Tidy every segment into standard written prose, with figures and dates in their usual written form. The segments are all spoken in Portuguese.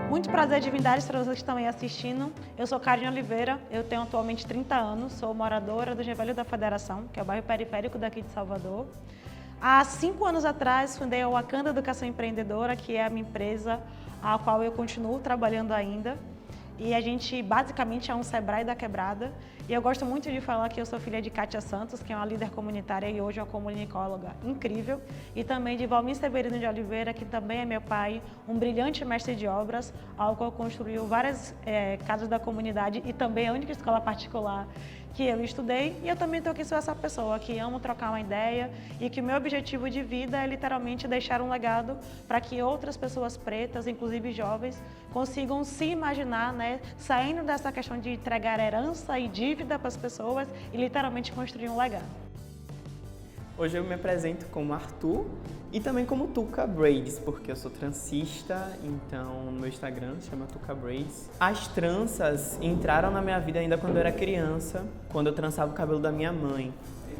Muito prazer, divindades, para vocês que estão aí assistindo. Eu sou Karine Oliveira, eu tenho atualmente 30 anos, sou moradora do Engenho Velho da Federação, que é o bairro periférico daqui de Salvador. Há 5 anos atrás, fundei a Wakanda Educação Empreendedora, que é a minha empresa, a qual eu continuo trabalhando ainda. E a gente basicamente é um Sebrae da quebrada. E eu gosto muito de falar que eu sou filha de Kátia Santos, que é uma líder comunitária e hoje é uma comunicóloga incrível. E também de Valmir Severino de Oliveira, que também é meu pai, um brilhante mestre de obras, ao qual construiu várias casas da comunidade e também a única escola particular que eu estudei. E eu também estou aqui, sou essa pessoa que amo trocar uma ideia e que o meu objetivo de vida é literalmente deixar um legado para que outras pessoas pretas, inclusive jovens, consigam se imaginar, né, saindo dessa questão de entregar herança e dívida para as pessoas e literalmente construir um legado. Hoje eu me apresento como Arthur e também como Tuca Braids, porque eu sou transista, então no meu Instagram se chama Tuca Braids. As tranças entraram na minha vida ainda quando eu era criança, quando eu trançava o cabelo da minha mãe.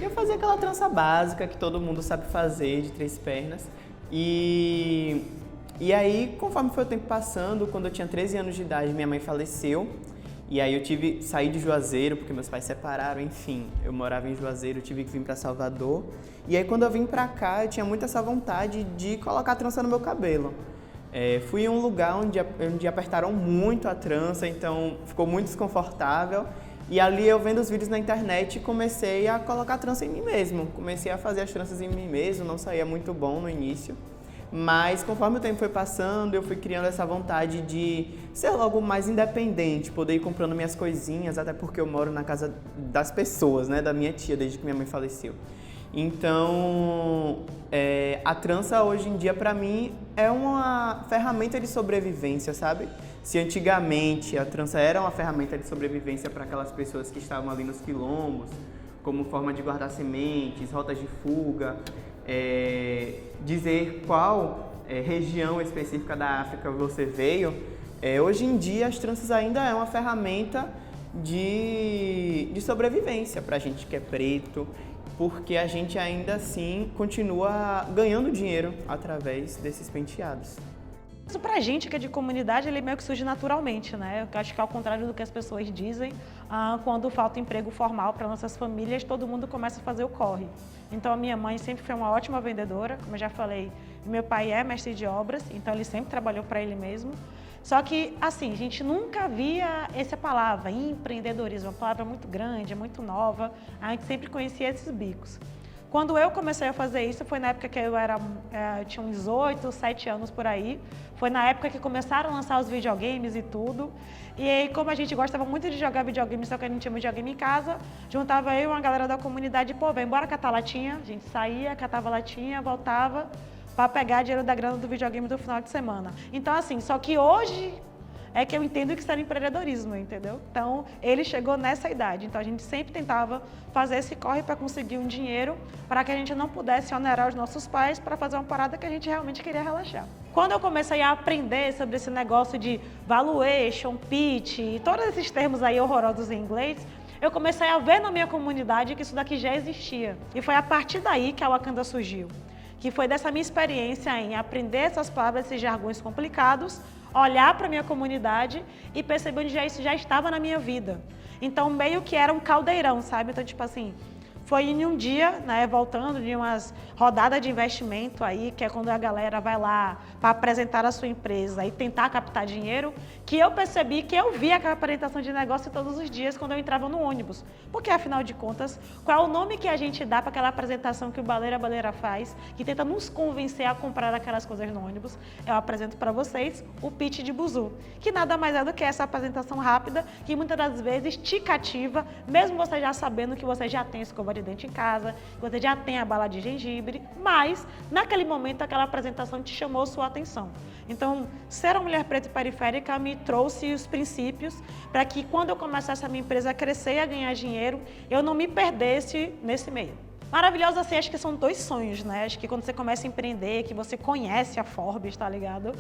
Eu fazia aquela trança básica que todo mundo sabe fazer, de 3 pernas. E aí, conforme foi o tempo passando, quando eu tinha 13 anos de idade, minha mãe faleceu. E aí eu saí de Juazeiro, porque meus pais separaram, enfim, eu morava em Juazeiro, eu tive que vir para Salvador. E aí quando eu vim para cá, eu tinha muito essa vontade de colocar trança no meu cabelo. Fui em um lugar onde apertaram muito a trança, então ficou muito desconfortável. E ali eu vendo os vídeos na internet, comecei a colocar trança em mim mesmo. Comecei a fazer as tranças em mim mesmo, não saía muito bom no início. Mas conforme o tempo foi passando, eu fui criando essa vontade de ser logo mais independente, poder ir comprando minhas coisinhas, até porque eu moro na casa das pessoas, né, da minha tia, desde que minha mãe faleceu. Então, a trança hoje em dia para mim é uma ferramenta de sobrevivência, sabe? Se antigamente a trança era uma ferramenta de sobrevivência para aquelas pessoas que estavam ali nos quilombos, como forma de guardar sementes, rotas de fuga, dizer qual região específica da África você veio, hoje em dia as tranças ainda é uma ferramenta de sobrevivência para a gente que é preto, porque a gente ainda assim continua ganhando dinheiro através desses penteados. Isso pra gente que é de comunidade, ele meio que surge naturalmente, né? Eu acho que ao contrário do que as pessoas dizem, quando falta emprego formal para nossas famílias, todo mundo começa a fazer o corre. Então a minha mãe sempre foi uma ótima vendedora, como eu já falei, meu pai é mestre de obras, então ele sempre trabalhou para ele mesmo. Só que, assim, a gente nunca via essa palavra, empreendedorismo, uma palavra muito grande, muito nova, a gente sempre conhecia esses bicos. Quando eu comecei a fazer isso, foi na época que eu tinha uns 8, 7 anos por aí. Foi na época que começaram a lançar os videogames e tudo. E aí, como a gente gostava muito de jogar videogame, só que a gente tinha videogame em casa, juntava eu e uma galera da comunidade, pô, vem embora catar latinha. A gente saía, catava latinha, voltava para pegar dinheiro da grana do videogame do final de semana. Então, assim, só que hoje é que eu entendo que isso era empreendedorismo, entendeu? Então, ele chegou nessa idade. Então, a gente sempre tentava fazer esse corre para conseguir um dinheiro para que a gente não pudesse onerar os nossos pais para fazer uma parada que a gente realmente queria relaxar. Quando eu comecei a aprender sobre esse negócio de valuation, pitch e todos esses termos aí horrorosos em inglês, eu comecei a ver na minha comunidade que isso daqui já existia. E foi a partir daí que a Wakanda surgiu. Que foi dessa minha experiência em aprender essas palavras, esses jargões complicados, olhar para a minha comunidade e perceber onde isso já estava na minha vida. Então, meio que era um caldeirão, sabe? Então, tipo assim, foi em um dia, né, voltando de umas rodadas de investimento aí, que é quando a galera vai lá para apresentar a sua empresa e tentar captar dinheiro, que eu percebi que eu via aquela apresentação de negócio todos os dias quando eu entrava no ônibus. Porque, afinal de contas, qual é o nome que a gente dá para aquela apresentação que o Baleira faz, que tenta nos convencer a comprar aquelas coisas no ônibus? Eu apresento para vocês o pitch de buzu, que nada mais é do que essa apresentação rápida, que muitas das vezes te cativa, mesmo você já sabendo que você já tem escova de dente em casa, que você já tem a bala de gengibre, mas naquele momento aquela apresentação te chamou sua atenção. Então, ser uma mulher preta e periférica me trouxe os princípios para que quando eu começasse a minha empresa a crescer e a ganhar dinheiro, eu não me perdesse nesse meio. Maravilhoso, assim, acho que são 2 sonhos, né? Acho que quando você começa a empreender, que você conhece a Forbes, tá ligado?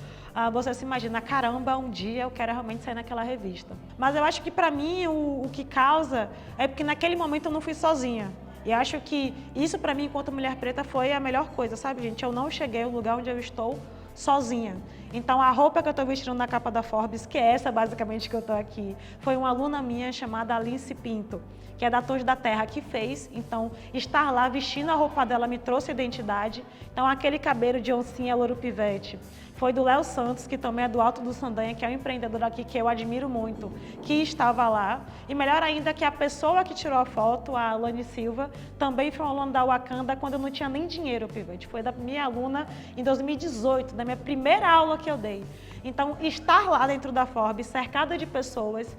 Você se imagina, caramba, um dia eu quero realmente sair naquela revista. Mas eu acho que pra mim o que causa é porque naquele momento eu não fui sozinha. E acho que isso para mim, enquanto mulher preta, foi a melhor coisa, sabe, gente? Eu não cheguei ao lugar onde eu estou sozinha. Então, a roupa que eu estou vestindo na capa da Forbes, que é essa basicamente que eu estou aqui, foi uma aluna minha chamada Alice Pinto, que é da Torre da Terra, que fez. Então, estar lá vestindo a roupa dela me trouxe identidade. Então, aquele cabelo de oncinha louro pivete foi do Léo Santos, que também é do Alto do Sandanha, que é um empreendedor aqui que eu admiro muito, que estava lá. E melhor ainda que a pessoa que tirou a foto, a Alane Silva, também foi uma aluna da Wakanda quando eu não tinha nem dinheiro, pivete. Foi da minha aluna em 2018, da minha primeira aula que eu dei. Então, estar lá dentro da Forbes, cercada de pessoas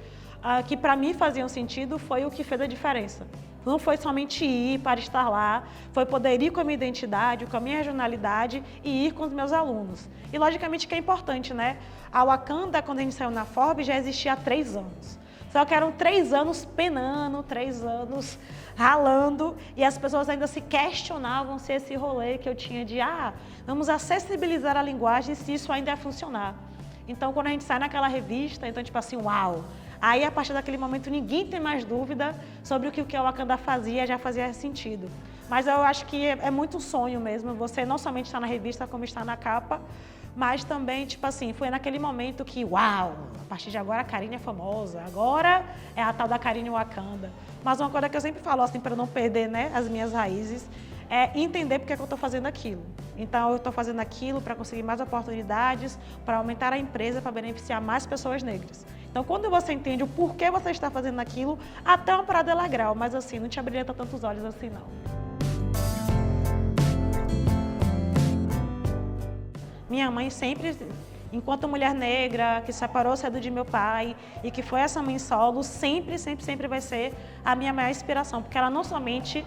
que para mim faziam sentido, foi o que fez a diferença. Não foi somente ir para estar lá, foi poder ir com a minha identidade, com a minha regionalidade e ir com os meus alunos. E logicamente que é importante, né? A Wakanda, quando a gente saiu na Forbes, já existia há 3 anos. Só que eram 3 anos penando, 3 anos ralando, e as pessoas ainda se questionavam se esse rolê que eu tinha de vamos acessibilizar a linguagem, se isso ainda ia funcionar. Então, quando a gente sai naquela revista, então tipo assim, uau! Aí, a partir daquele momento, ninguém tem mais dúvida sobre o que a Wakanda fazia, já fazia sentido. Mas eu acho que é muito um sonho mesmo, você não somente estar na revista, como estar na capa, mas também, tipo assim, foi naquele momento que, uau, a partir de agora a Karine é famosa, agora é a tal da Karine Wakanda. Mas uma coisa que eu sempre falo, assim, para não perder, né, as minhas raízes, é entender porque é que eu estou fazendo aquilo. Então, eu estou fazendo aquilo para conseguir mais oportunidades, para aumentar a empresa, para beneficiar mais pessoas negras. Então, quando você entende o porquê você está fazendo aquilo, até uma parada é legal, mas assim, não te abrilhanta tantos olhos assim, não. Minha mãe sempre, enquanto mulher negra, que separou cedo de meu pai e que foi essa mãe solo, sempre vai ser a minha maior inspiração, porque ela não somente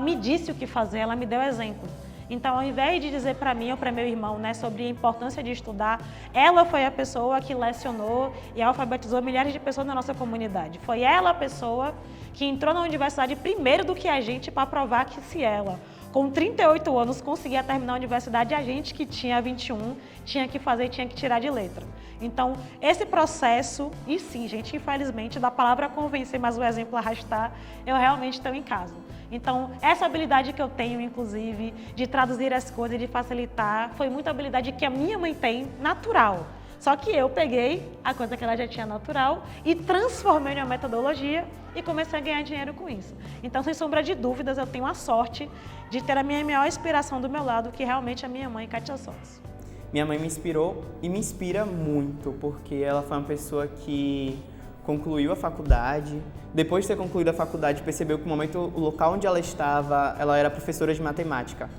me disse o que fazer, ela me deu exemplo. Então, ao invés de dizer para mim ou para meu irmão, né, sobre a importância de estudar, ela foi a pessoa que lecionou e alfabetizou milhares de pessoas na nossa comunidade. Foi ela a pessoa que entrou na universidade primeiro do que a gente para provar que se ela, com 38 anos, conseguia terminar a universidade, a gente que tinha 21 tinha que fazer e tinha que tirar de letra. Então, esse processo, e sim, gente, infelizmente, da palavra convencer, mas o exemplo arrastar, eu realmente tenho em casa. Então, essa habilidade que eu tenho, inclusive, de traduzir as coisas, de facilitar, foi muita habilidade que a minha mãe tem, natural. Só que eu peguei a coisa que ela já tinha natural e transformei em uma metodologia e comecei a ganhar dinheiro com isso. Então, sem sombra de dúvidas, eu tenho a sorte de ter a minha maior inspiração do meu lado, que realmente é a minha mãe, Kátia Santos. Minha mãe me inspirou e me inspira muito, porque ela foi uma pessoa que concluiu a faculdade. Depois de ter concluído a faculdade, percebeu que o local onde ela estava, ela era professora de matemática,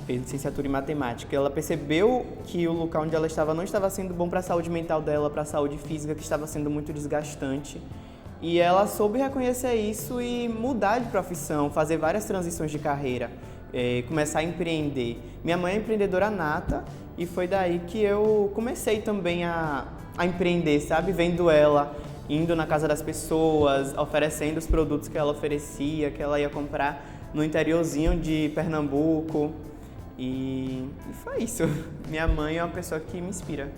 fez licenciatura em matemática. Ela percebeu que o local onde ela estava não estava sendo bom para a saúde mental dela, para a saúde física, que estava sendo muito desgastante. E ela soube reconhecer isso e mudar de profissão, fazer várias transições de carreira, começar a empreender. Minha mãe é empreendedora nata e foi daí que eu comecei também a empreender, sabe? Vendo ela indo na casa das pessoas, oferecendo os produtos que ela oferecia, que ela ia comprar no interiorzinho de Pernambuco. E foi isso. Minha mãe é uma pessoa que me inspira.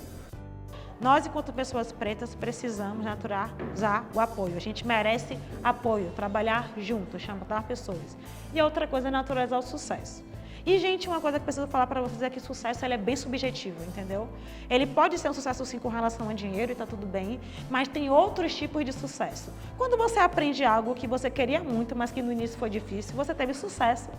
Nós, enquanto pessoas pretas, precisamos naturalizar o apoio. A gente merece apoio, trabalhar juntos, chamar pessoas. E outra coisa é naturalizar o sucesso. E, gente, uma coisa que eu preciso falar para vocês é que sucesso ele é bem subjetivo, entendeu? Ele pode ser um sucesso, sim, com relação a dinheiro e tá tudo bem, mas tem outros tipos de sucesso. Quando você aprende algo que você queria muito, mas que no início foi difícil, você teve sucesso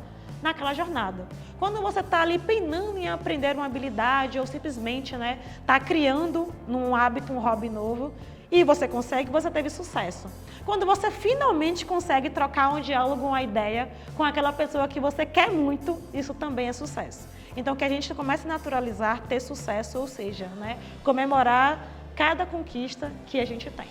naquela jornada. Quando você está ali penando em aprender uma habilidade ou simplesmente, né, tá criando num hábito, um hobby novo, e você consegue, você teve sucesso. Quando você finalmente consegue trocar um diálogo, uma ideia com aquela pessoa que você quer muito, isso também é sucesso. Então, que a gente comece a naturalizar ter sucesso, ou seja, né, comemorar cada conquista que a gente tem.